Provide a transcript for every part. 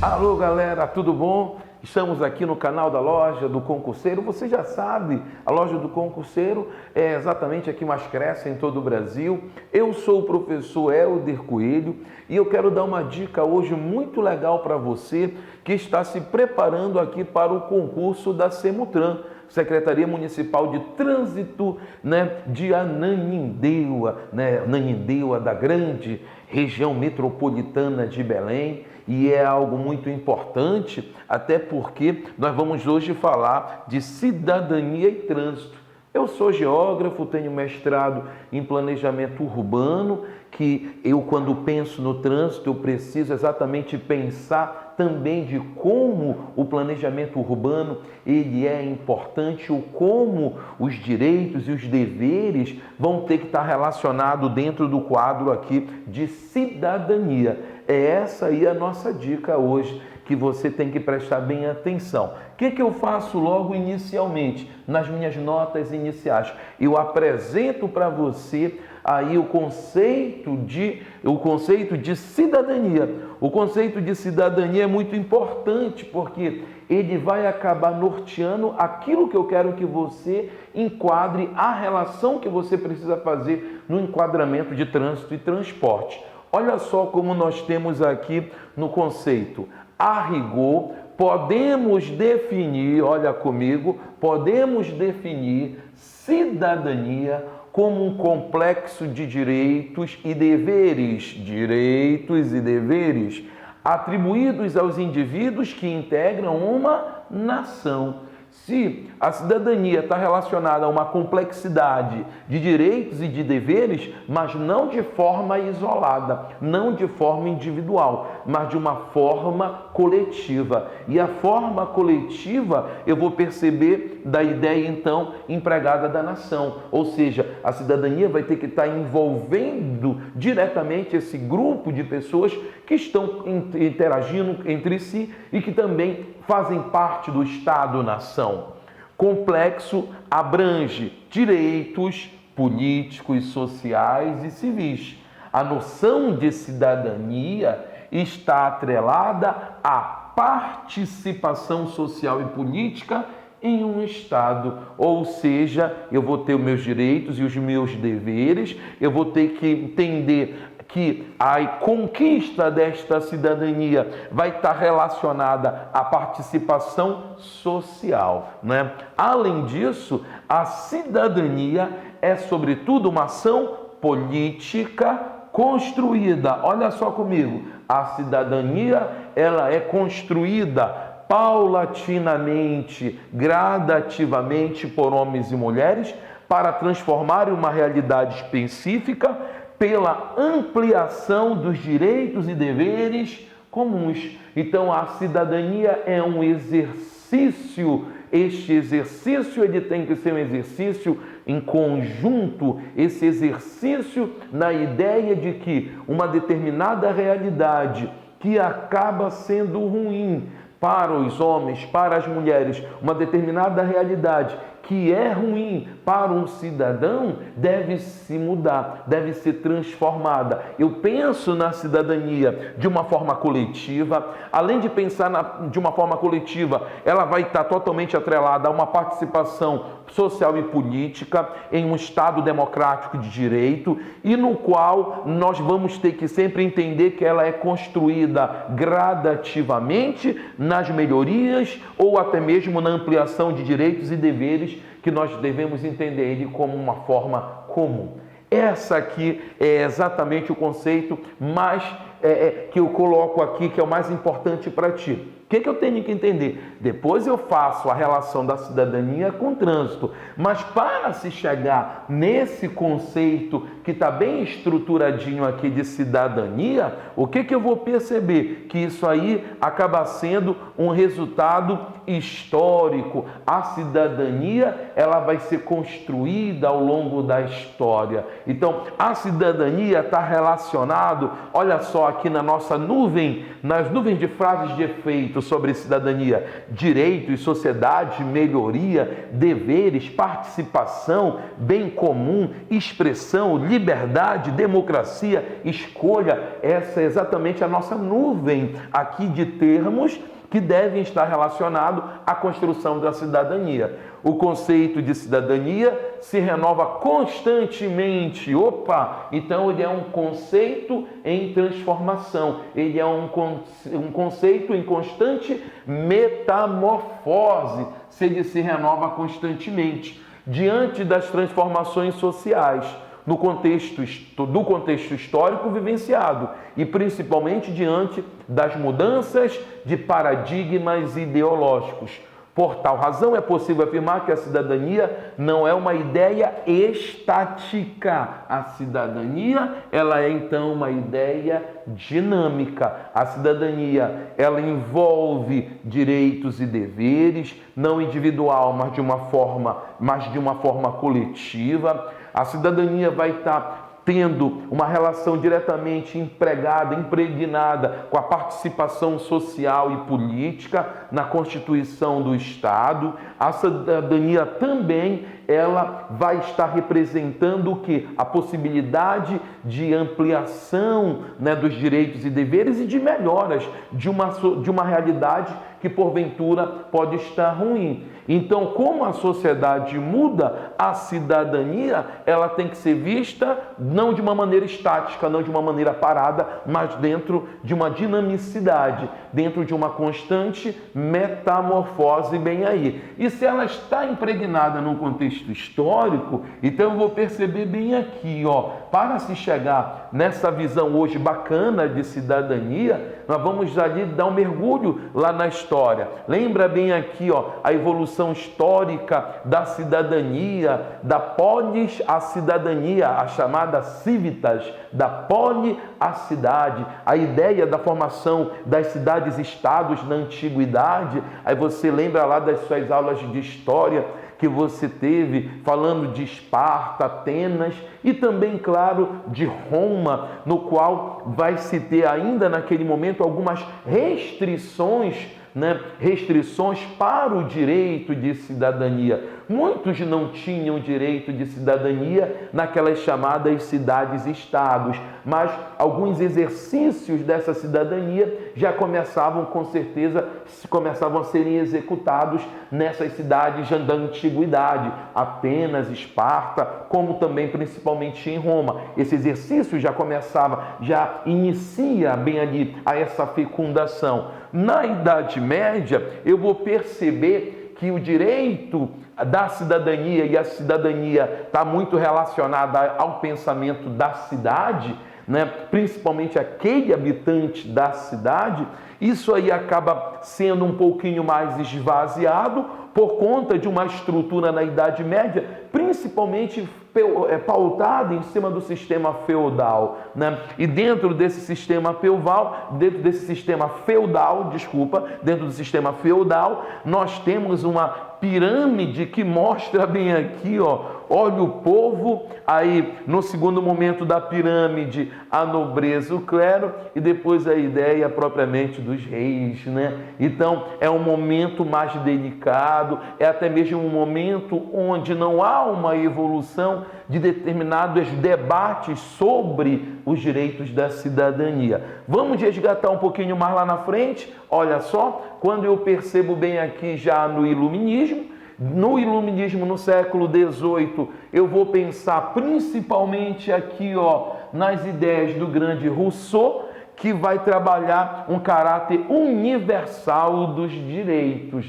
Alô galera, tudo bom? Estamos aqui no canal da Loja do Concurseiro. Você já sabe, a Loja do Concurseiro é exatamente a que mais cresce em todo o Brasil. Eu sou o professor Helder Coelho e eu quero dar uma dica hoje muito legal para você que está se preparando aqui para o concurso da Semutran, Secretaria Municipal de Trânsito, de Ananindeua, Ananindeua, da grande região metropolitana de Belém. E é algo muito importante, até porque nós vamos hoje falar de cidadania e trânsito. Eu sou geógrafo, tenho mestrado em planejamento urbano, que eu, quando penso no trânsito, eu preciso exatamente pensar também de como o planejamento urbano ele é importante, ou como os direitos e os deveres vão ter que estar relacionados dentro do quadro aqui de cidadania. É essa aí a nossa dica hoje, que você tem que prestar bem atenção. O que eu faço logo inicialmente? Nas minhas notas iniciais, eu apresento para você aí o conceito de cidadania. O conceito de cidadania é muito importante, porque ele vai acabar norteando aquilo que eu quero que você enquadre, a relação que você precisa fazer no enquadramento de trânsito e transporte. Olha só como nós temos aqui no conceito. A rigor, podemos definir, olha comigo, podemos definir cidadania como um complexo de direitos e deveres, atribuídos aos indivíduos que integram uma nação. Se a cidadania está relacionada a uma complexidade de direitos e de deveres, mas não de forma isolada, não de forma individual, mas de uma forma coletiva. E a forma coletiva eu vou perceber da ideia, então, empregada da nação. Ou seja, a cidadania vai ter que estar envolvendo diretamente esse grupo de pessoas que estão interagindo entre si e que também fazem parte do Estado-nação. Complexo abrange direitos políticos, sociais e civis. A noção de cidadania está atrelada à participação social e política em um Estado, ou seja, eu vou ter os meus direitos e os meus deveres, eu vou ter que entender que a conquista desta cidadania vai estar relacionada à participação social, Além disso, a cidadania é, sobretudo, uma ação política construída. Olha só comigo, a cidadania ela é construída paulatinamente, gradativamente por homens e mulheres para transformar uma realidade específica pela ampliação dos direitos e deveres comuns. Então, a cidadania é um exercício. Este exercício ele tem que ser um exercício em conjunto, esse exercício na ideia de que uma determinada realidade que acaba sendo ruim para os homens, para as mulheres, uma determinada realidade que é ruim para um cidadão, deve se mudar, deve ser transformada. Eu penso na cidadania de uma forma coletiva. Além de pensar de uma forma coletiva, ela vai estar totalmente atrelada a uma participação social e política em um Estado democrático de direito, e no qual nós vamos ter que sempre entender que ela é construída gradativamente nas melhorias ou até mesmo na ampliação de direitos e deveres, que nós devemos entender ele como uma forma comum. Essa aqui é exatamente o conceito mais que eu coloco aqui, que é o mais importante para ti. O que eu tenho que entender? Depois eu faço a relação da cidadania com o trânsito, mas para se chegar nesse conceito que está bem estruturadinho aqui de cidadania, o que eu vou perceber? Que isso aí acaba sendo um resultado histórico. A cidadania ela vai ser construída ao longo da história. Então, a cidadania está relacionado, olha só aqui na nossa nuvem, nas nuvens de frases de efeito sobre cidadania: direitos, sociedade, melhoria, deveres, participação, bem comum, expressão, liberdade, democracia, escolha. Essa é exatamente a nossa nuvem aqui de termos que devem estar relacionados à construção da cidadania. O conceito de cidadania se renova constantemente. Então ele é um conceito em transformação. Ele é um conceito em constante metamorfose. Ele se renova constantemente diante das transformações sociais do contexto histórico vivenciado e principalmente diante das mudanças de paradigmas ideológicos. Por tal razão, é possível afirmar que a cidadania não é uma ideia estática. A cidadania, ela é então uma ideia dinâmica. A cidadania, ela envolve direitos e deveres, não individual, mas de uma forma coletiva. A cidadania vai estar tendo uma relação diretamente impregnada com a participação social e política na constituição do Estado. A cidadania também ela vai estar representando o quê? A possibilidade de ampliação, dos direitos e deveres e de melhoras de uma realidade que porventura pode estar ruim. Então, como a sociedade muda, a cidadania ela tem que ser vista não de uma maneira estática, não de uma maneira parada, mas dentro de uma dinamicidade, dentro de uma constante metamorfose bem aí. E se ela está impregnada num contexto histórico, então eu vou perceber bem aqui, para se chegar nessa visão hoje bacana de cidadania, nós vamos ali dar um mergulho lá na história. Lembra bem aqui, a evolução histórica da cidadania, da polis à cidadania, a chamada civitas, da poli à cidade, a ideia da formação das cidades-estados na antiguidade. Aí você lembra lá das suas aulas de história que você teve, falando de Esparta, Atenas e também, claro, de Roma, no qual vai se ter ainda naquele momento algumas restrições para o direito de cidadania. Muitos não tinham direito de cidadania naquelas chamadas cidades-estados, mas alguns exercícios dessa cidadania já começavam, com certeza, a serem executados nessas cidades da antiguidade, Atenas, Esparta, como também principalmente em Roma. Esse exercício já inicia bem ali a essa fecundação. Na Idade Média, eu vou perceber que o direito da cidadania, e a cidadania está muito relacionada ao pensamento da cidade, principalmente aquele habitante da cidade, isso aí acaba sendo um pouquinho mais esvaziado por conta de uma estrutura na Idade Média, principalmente pautada em cima do sistema feudal, E dentro desse sistema feudal, nós temos uma pirâmide que mostra bem aqui, olha o povo, aí no segundo momento da pirâmide a nobreza, o clero e depois a ideia propriamente dos reis, Então é um momento mais delicado, é até mesmo um momento onde não há uma evolução de determinados debates sobre os direitos da cidadania. Vamos resgatar um pouquinho mais lá na frente. Olha só, quando eu percebo bem aqui já no Iluminismo, no século XVIII, eu vou pensar principalmente aqui, nas ideias do grande Rousseau, que vai trabalhar um caráter universal dos direitos,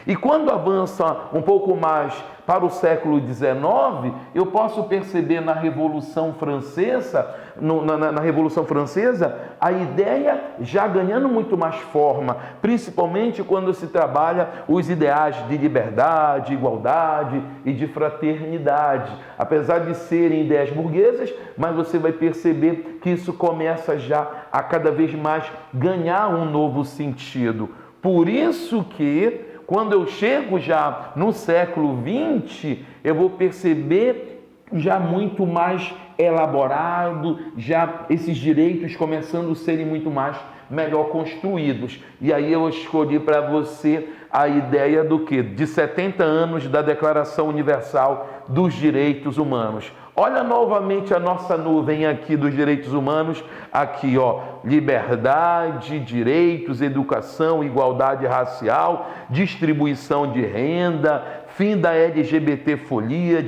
E quando avança um pouco mais para o século XIX, eu posso perceber na Revolução Francesa, na Revolução Francesa, a ideia já ganhando muito mais forma, principalmente quando se trabalha os ideais de liberdade, igualdade e de fraternidade. Apesar de serem ideias burguesas, mas você vai perceber que isso começa já a cada vez mais ganhar um novo sentido. Por isso que, quando eu chego já no século XX, eu vou perceber já muito mais elaborado, já esses direitos começando a serem muito mais melhor construídos. E aí eu escolhi para você a ideia do quê? De 70 anos da Declaração Universal dos Direitos Humanos. Olha novamente a nossa nuvem aqui dos direitos humanos, aqui ó, liberdade, direitos, educação, igualdade racial, distribuição de renda, fim da LGBT-folia,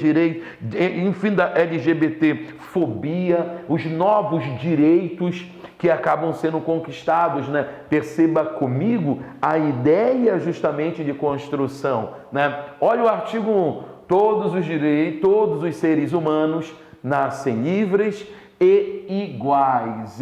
fim da LGBT-fobia, os novos direitos que acabam sendo conquistados, né? Perceba comigo a ideia justamente de construção, né? Olha o artigo 1. Todos os direitos, todos os seres humanos nascem livres e iguais,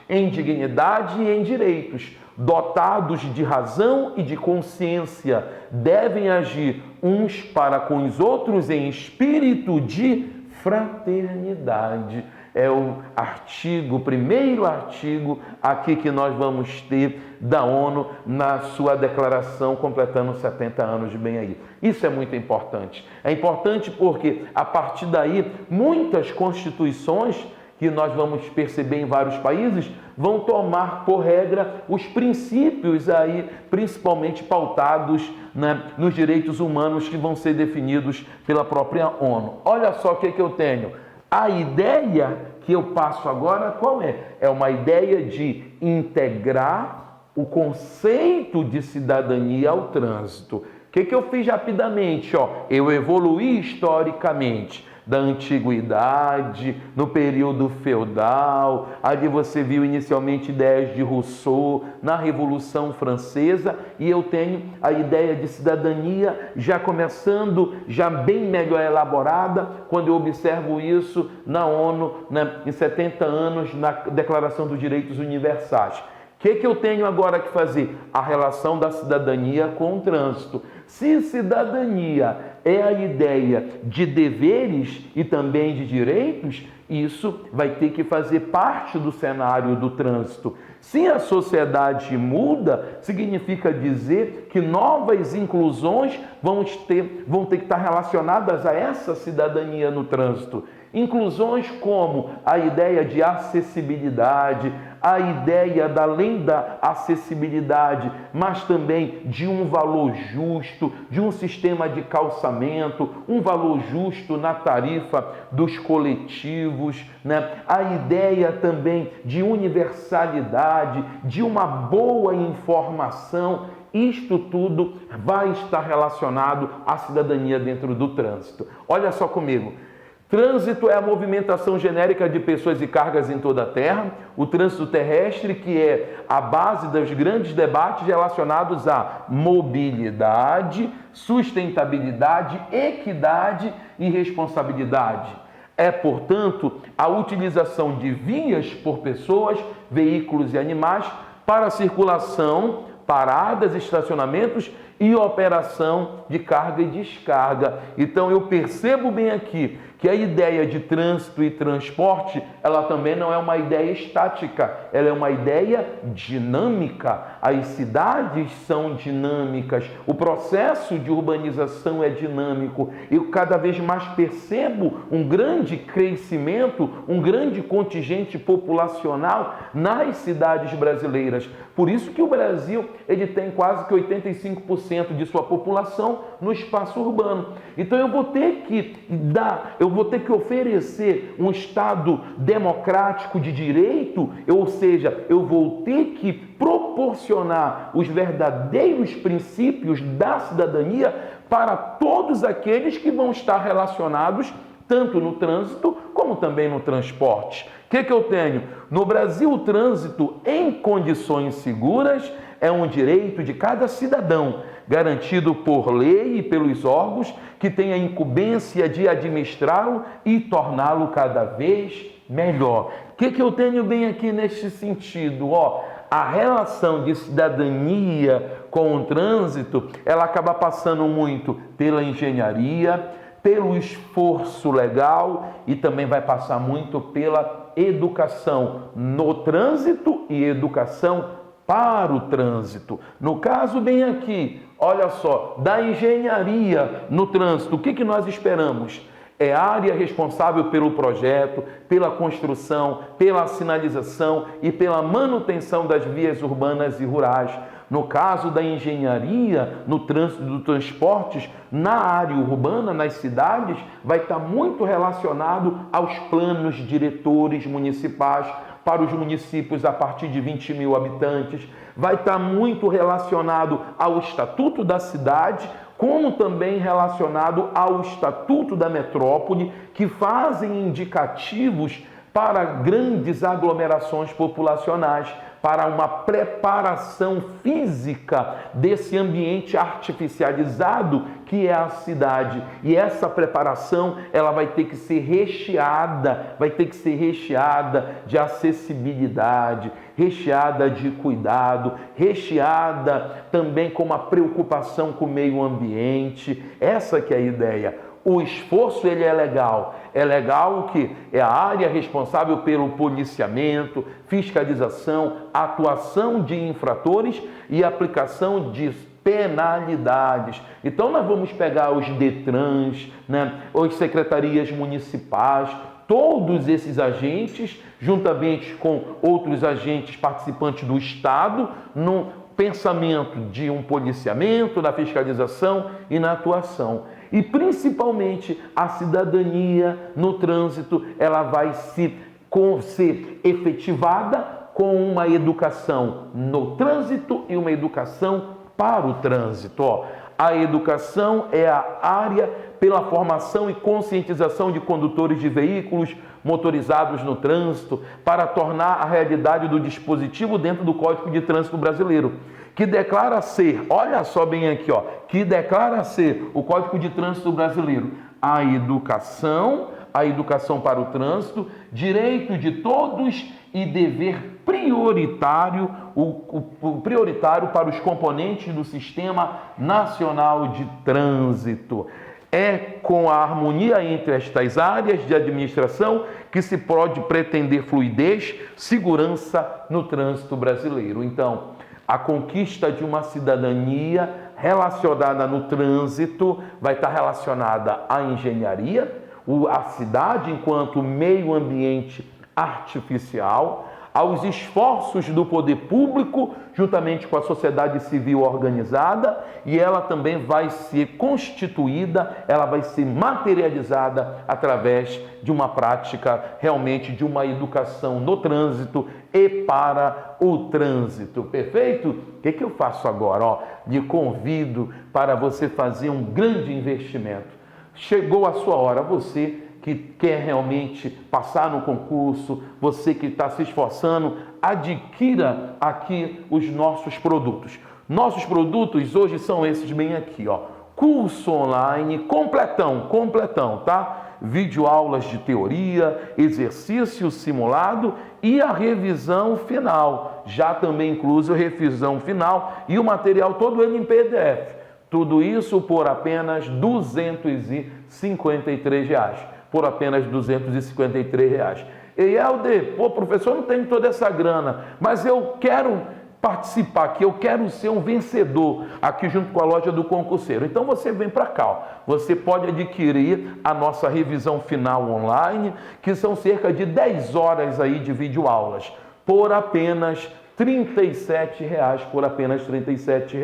em dignidade e em direitos, dotados de razão e de consciência, devem agir uns para com os outros em espírito de fraternidade. É o primeiro artigo aqui que nós vamos ter da ONU na sua declaração, completando 70 anos bem aí. Isso é muito importante. É importante porque, a partir daí, muitas constituições que nós vamos perceber em vários países vão tomar por regra os princípios aí, principalmente pautados, né, nos direitos humanos que vão ser definidos pela própria ONU. Olha só o que eu tenho. A ideia que eu passo agora, qual é? É uma ideia de integrar o conceito de cidadania ao trânsito. O que eu fiz rapidamente? Eu evoluí historicamente da antiguidade, no período feudal, ali você viu inicialmente ideias de Rousseau, na Revolução Francesa, e eu tenho a ideia de cidadania já começando, já bem melhor elaborada, quando eu observo isso na ONU, né, em 70 anos, na Declaração dos Direitos Universais. O que eu tenho agora que fazer? A relação da cidadania com o trânsito. Se cidadania é a ideia de deveres e também de direitos, isso vai ter que fazer parte do cenário do trânsito. Se a sociedade muda, significa dizer que novas inclusões vão ter que estar relacionadas a essa cidadania no trânsito. Inclusões como a ideia de acessibilidade, a ideia além da acessibilidade, mas também de um valor justo, de um sistema de calçamento, um valor justo na tarifa dos coletivos, né? A ideia também de universalidade, de uma boa informação. Isto tudo vai estar relacionado à cidadania dentro do trânsito. Olha só comigo. Trânsito é a movimentação genérica de pessoas e cargas em toda a Terra. O trânsito terrestre, que é a base dos grandes debates relacionados à mobilidade, sustentabilidade, equidade e responsabilidade. É, portanto, a utilização de vias por pessoas, veículos e animais para circulação, paradas, estacionamentos e operação de carga e descarga. Então eu percebo bem aqui que a ideia de trânsito e transporte, ela também não é uma ideia estática, ela é uma ideia dinâmica. As cidades são dinâmicas, o processo de urbanização é dinâmico. Eu cada vez mais percebo um grande crescimento, um grande contingente populacional nas cidades brasileiras. Por isso que o Brasil ele tem quase que 85% de sua população no espaço urbano. Então eu vou ter que oferecer um Estado democrático de direito, ou seja, eu vou ter que proporcionar os verdadeiros princípios da cidadania para todos aqueles que vão estar relacionados tanto no trânsito como também no transporte. O que eu tenho? No Brasil, o trânsito em condições seguras é um direito de cada cidadão, garantido por lei e pelos órgãos que têm a incumbência de administrá-lo e torná-lo cada vez melhor. O que eu tenho bem aqui neste sentido? A relação de cidadania com o trânsito, ela acaba passando muito pela engenharia, pelo esforço legal e também vai passar muito pela educação no trânsito e educação para o trânsito. No caso, bem aqui, olha só, da engenharia no trânsito, o que nós esperamos? É a área responsável pelo projeto, pela construção, pela sinalização e pela manutenção das vias urbanas e rurais. No caso da engenharia, no trânsito dos transportes, na área urbana, nas cidades, vai estar muito relacionado aos planos diretores municipais para os municípios a partir de 20 mil habitantes, vai estar muito relacionado ao Estatuto da Cidade, como também relacionado ao Estatuto da Metrópole, que fazem indicativos para grandes aglomerações populacionais, para uma preparação física desse ambiente artificializado que é a cidade. E essa preparação, ela vai ter que ser recheada de acessibilidade, recheada de cuidado, recheada também com uma preocupação com o meio ambiente. Essa que é a ideia. O esforço, ele é legal que é a área responsável pelo policiamento, fiscalização, atuação de infratores e aplicação de penalidades. Então nós vamos pegar os DETRANs, as secretarias municipais, todos esses agentes, juntamente com outros agentes participantes do Estado, no pensamento de um policiamento, na fiscalização e na atuação. E principalmente a cidadania no trânsito, ela vai ser efetivada com uma educação no trânsito e uma educação para o trânsito. A educação é a área pela formação e conscientização de condutores de veículos motorizados no trânsito para tornar a realidade do dispositivo dentro do Código de Trânsito Brasileiro, que declara ser, olha só bem aqui, que declara ser o Código de Trânsito Brasileiro a educação para o trânsito, direito de todos e dever prioritário, prioritário para os componentes do Sistema Nacional de Trânsito. É com a harmonia entre estas áreas de administração que se pode pretender fluidez, segurança no trânsito brasileiro. Então, a conquista de uma cidadania relacionada no trânsito vai estar relacionada à engenharia, a cidade enquanto meio ambiente artificial, aos esforços do poder público, juntamente com a sociedade civil organizada, e ela também vai ser constituída, ela vai ser materializada através de uma prática, realmente de uma educação no trânsito e para o trânsito. Perfeito? O que eu faço agora? Lhe convido para você fazer um grande investimento. Chegou a sua hora, você que quer realmente passar no concurso, você que está se esforçando, adquira aqui os nossos produtos. Nossos produtos hoje são esses bem aqui, curso online completão, tá? Videoaulas de teoria, exercício simulado e a revisão final. Já também incluso a revisão final e o material todo ele em PDF. Tudo isso por apenas R$ 253. Por apenas R$ 253. E Helder, professor, não tenho toda essa grana, mas eu quero participar aqui, eu quero ser um vencedor aqui junto com a loja do concurseiro. Então você vem para cá, você pode adquirir a nossa revisão final online, que são cerca de 10 horas aí de videoaulas, por apenas R$ 37, por apenas R$ 37.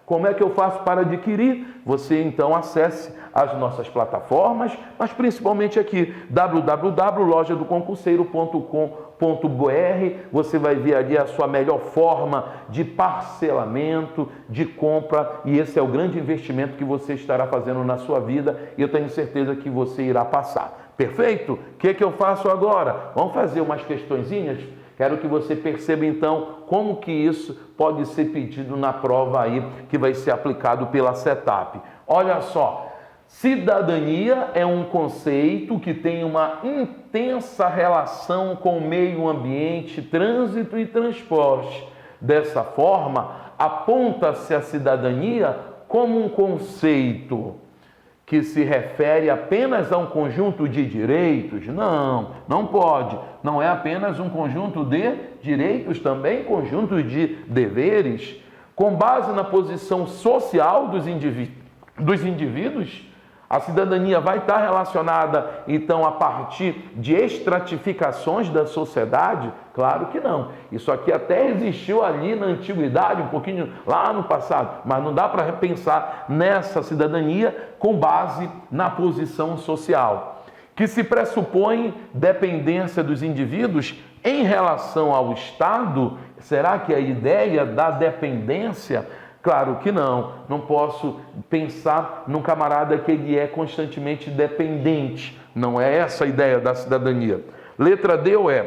Como é que eu faço para adquirir? Você então acesse as nossas plataformas, mas principalmente aqui, www.lojadoconcurseiro.com.br. Você vai ver ali a sua melhor forma de parcelamento, de compra, e esse é o grande investimento que você estará fazendo na sua vida, e eu tenho certeza que você irá passar. Perfeito? O que eu faço agora? Vamos fazer umas questõezinhas? Quero que você perceba então como que isso pode ser pedido na prova aí que vai ser aplicado pela CETAP. Olha só, cidadania é um conceito que tem uma intensa relação com o meio ambiente, trânsito e transporte. Dessa forma, aponta-se a cidadania como um conceito que se refere apenas a um conjunto de direitos? Não pode. Não é apenas um conjunto de direitos, também conjunto de deveres. Com base na posição social dos indivíduos, A cidadania vai estar relacionada, então, a partir de estratificações da sociedade? Claro que não. Isso aqui até existiu ali na antiguidade, um pouquinho lá no passado, mas não dá para repensar nessa cidadania com base na posição social, que se pressupõe dependência dos indivíduos em relação ao Estado. Será que a ideia da dependência? Claro que não. Não posso pensar num camarada que ele é constantemente dependente. Não é essa a ideia da cidadania. Letra D ou E,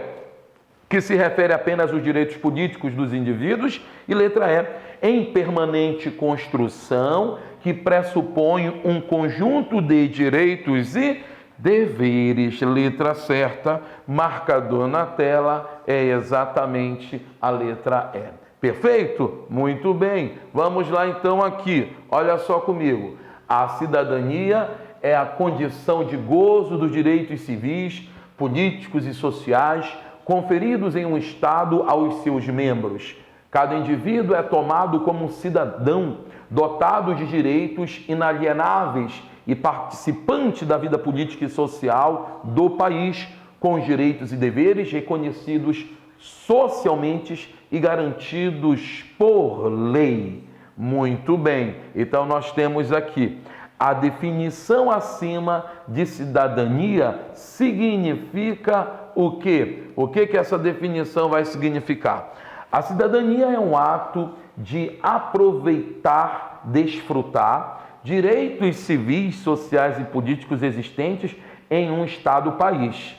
que se refere apenas aos direitos políticos dos indivíduos. E letra E, em permanente construção, que pressupõe um conjunto de direitos e deveres. Letra certa, marcador na tela, é exatamente a letra E. Perfeito? Muito bem. Vamos lá então aqui. Olha só comigo. A cidadania é a condição de gozo dos direitos civis, políticos e sociais conferidos em um Estado aos seus membros. Cada indivíduo é tomado como um cidadão dotado de direitos inalienáveis e participante da vida política e social do país, com os direitos e deveres reconhecidos socialmente e garantidos por lei. Muito bem. Então nós temos aqui a definição acima de cidadania significa o quê? O que essa definição vai significar? A cidadania é um ato de aproveitar, desfrutar direitos civis, sociais e políticos existentes em um Estado-país,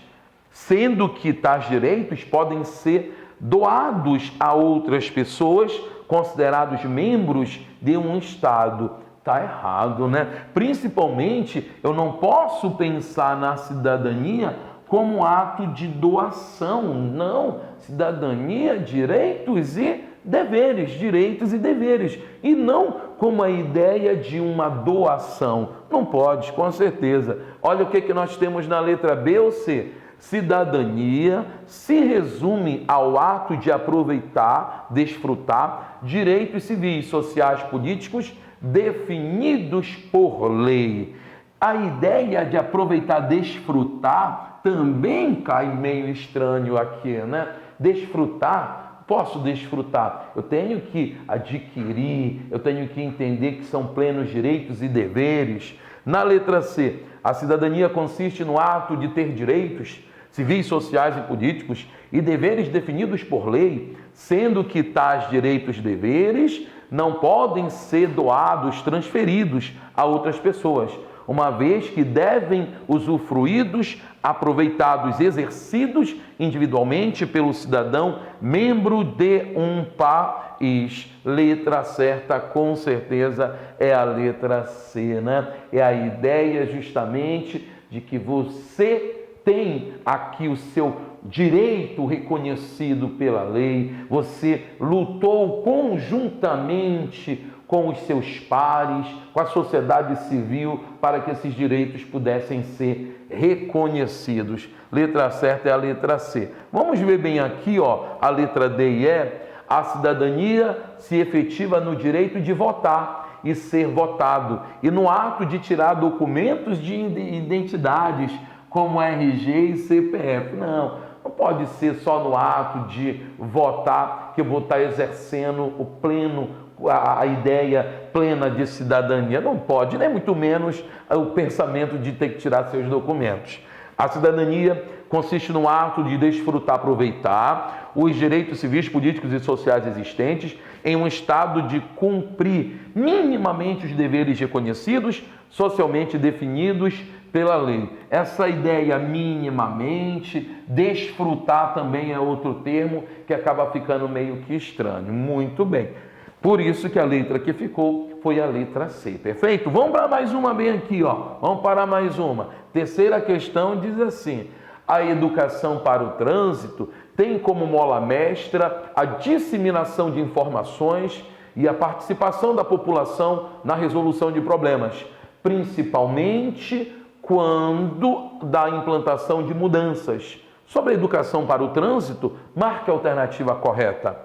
sendo que tais direitos podem ser doados a outras pessoas considerados membros de um Estado. Está errado, né? Principalmente, eu não posso pensar na cidadania como um ato de doação. Não, cidadania, direitos e deveres, direitos e deveres. E não como a ideia de uma doação. Não pode, com certeza. Olha o que nós temos na letra B ou C. Cidadania se resume ao ato de aproveitar, desfrutar direitos civis, sociais, políticos definidos por lei. A ideia de aproveitar, desfrutar também cai meio estranho aqui, né? Desfrutar, posso desfrutar, eu tenho que adquirir, eu tenho que entender que são plenos direitos e deveres. Na letra C, a cidadania consiste no ato de ter direitos civis, sociais e políticos e deveres definidos por lei, sendo que tais direitos e deveres não podem ser doados, transferidos a outras pessoas, uma vez que devem usufruídos, aproveitados, exercidos individualmente pelo cidadão, membro de um país. Letra certa, com certeza, é a letra C, né? É a ideia justamente de que você tem aqui o seu direito reconhecido pela lei, você lutou conjuntamente com os seus pares, com a sociedade civil, para que esses direitos pudessem ser reconhecidos. Letra certa é a letra C. Vamos ver bem aqui, ó, a letra D e E. A cidadania se efetiva no direito de votar e ser votado, e no ato de tirar documentos de identidades, como RG e CPF. Não pode ser só no ato de votar que eu vou estar exercendo a ideia plena de cidadania. Não pode, nem muito menos o pensamento de ter que tirar seus documentos. A cidadania consiste no ato de desfrutar, aproveitar os direitos civis, políticos e sociais existentes em um estado de cumprir minimamente os deveres reconhecidos, socialmente definidos pela lei. Essa ideia minimamente, desfrutar também é outro termo que acaba ficando meio que estranho. Muito bem. Por isso que a letra que ficou foi a letra C. Perfeito? Vamos para mais uma bem aqui, ó. Vamos para mais uma. Terceira questão diz assim: a educação para o trânsito tem como mola mestra a disseminação de informações e a participação da população na resolução de problemas, principalmente quando da implantação de mudanças. Sobre a educação para o trânsito, marque a alternativa correta.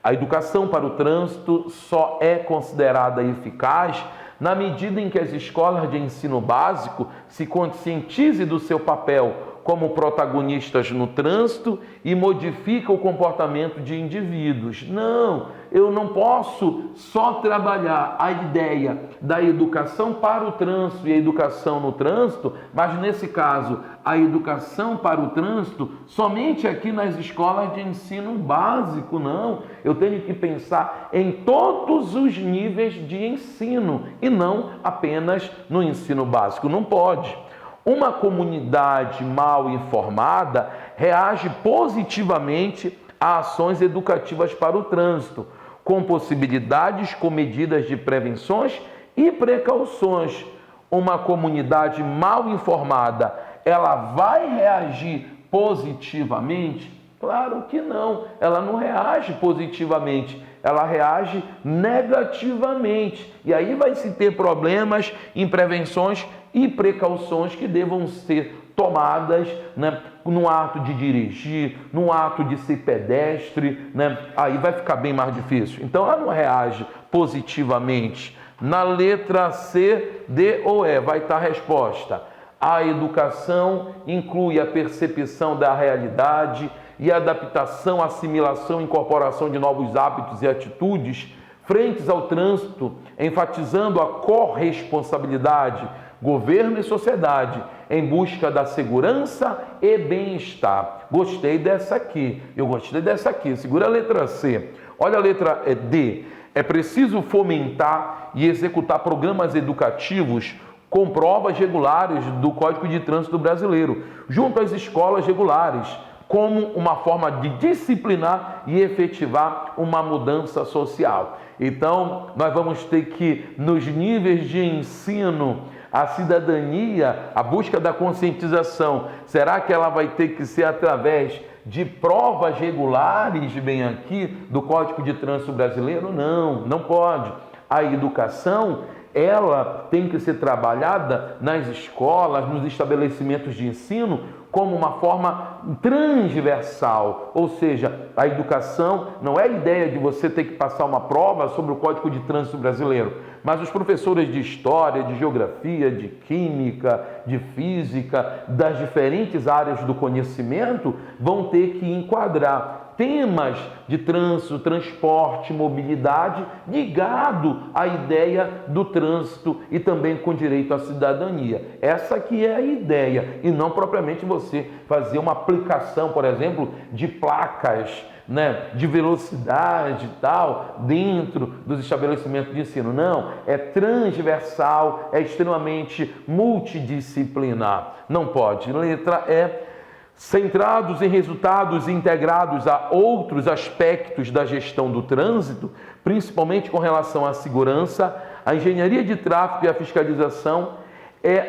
A educação para o trânsito só é considerada eficaz na medida em que as escolas de ensino básico se conscientizem do seu papel como protagonistas no trânsito e modificam o comportamento de indivíduos. Não, eu não posso só trabalhar a ideia da educação para o trânsito e a educação no trânsito, mas nesse caso, a educação para o trânsito somente aqui nas escolas de ensino básico, não. Eu tenho que pensar em todos os níveis de ensino e não apenas no ensino básico. Não pode. Uma comunidade mal informada reage positivamente a ações educativas para o trânsito, com possibilidades, com medidas de prevenções e precauções. Uma comunidade mal informada, ela vai reagir positivamente? Claro que não, ela não reage positivamente, ela reage negativamente. E aí vai se ter problemas em prevenções e precauções que devam ser tomadas, né, no ato de dirigir, no ato de ser pedestre, né, aí vai ficar bem mais difícil. Então ela não reage positivamente. Na letra C, D ou E, vai estar a resposta. A educação inclui a percepção da realidade e a adaptação, assimilação e incorporação de novos hábitos e atitudes frentes ao trânsito, enfatizando a corresponsabilidade, governo e sociedade, em busca da segurança e bem-estar. Gostei dessa aqui, eu gostei dessa aqui. Segura a letra C. Olha a letra D. É preciso fomentar e executar programas educativos com provas regulares do Código de Trânsito Brasileiro, junto às escolas regulares, como uma forma de disciplinar e efetivar uma mudança social. Então, nós vamos ter que, nos níveis de ensino, a cidadania, a busca da conscientização, será que ela vai ter que ser através de provas regulares, bem aqui, do Código de Trânsito Brasileiro? Não, não pode. A educação, ela tem que ser trabalhada nas escolas, nos estabelecimentos de ensino, como uma forma transversal, ou seja, a educação não é a ideia de você ter que passar uma prova sobre o Código de Trânsito Brasileiro, mas os professores de história, de geografia, de química, de física, das diferentes áreas do conhecimento, vão ter que enquadrar temas de trânsito, transporte, mobilidade, ligado à ideia do trânsito e também com direito à cidadania. Essa aqui é a ideia, e não propriamente você fazer uma aplicação, por exemplo, de placas, né, de velocidade e tal, dentro dos estabelecimentos de ensino. Não, é transversal, é extremamente multidisciplinar. Não pode. Letra E. Centrados em resultados integrados a outros aspectos da gestão do trânsito, principalmente com relação à segurança, a engenharia de tráfego e a fiscalização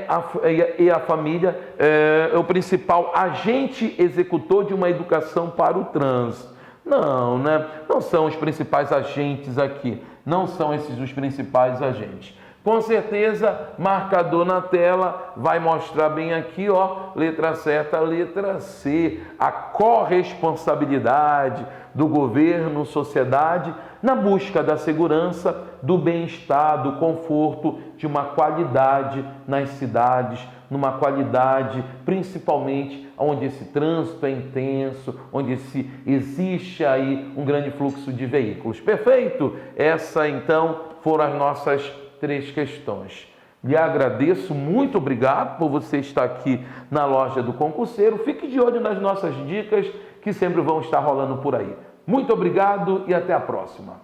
a família é o principal agente executor de uma educação para o trânsito. Não, né? Não são os principais agentes aqui, não são esses os principais agentes. Com certeza, marcador na tela vai mostrar bem aqui, ó, letra certa, letra C, a corresponsabilidade do governo, sociedade, na busca da segurança, do bem-estar, do conforto, de uma qualidade nas cidades, numa qualidade principalmente onde esse trânsito é intenso, onde existe aí um grande fluxo de veículos. Perfeito? Essa então foram as nossas 3 questões. Lhe agradeço, muito obrigado por você estar aqui na loja do concurseiro. Fique de olho nas nossas dicas que sempre vão estar rolando por aí. Muito obrigado e até a próxima.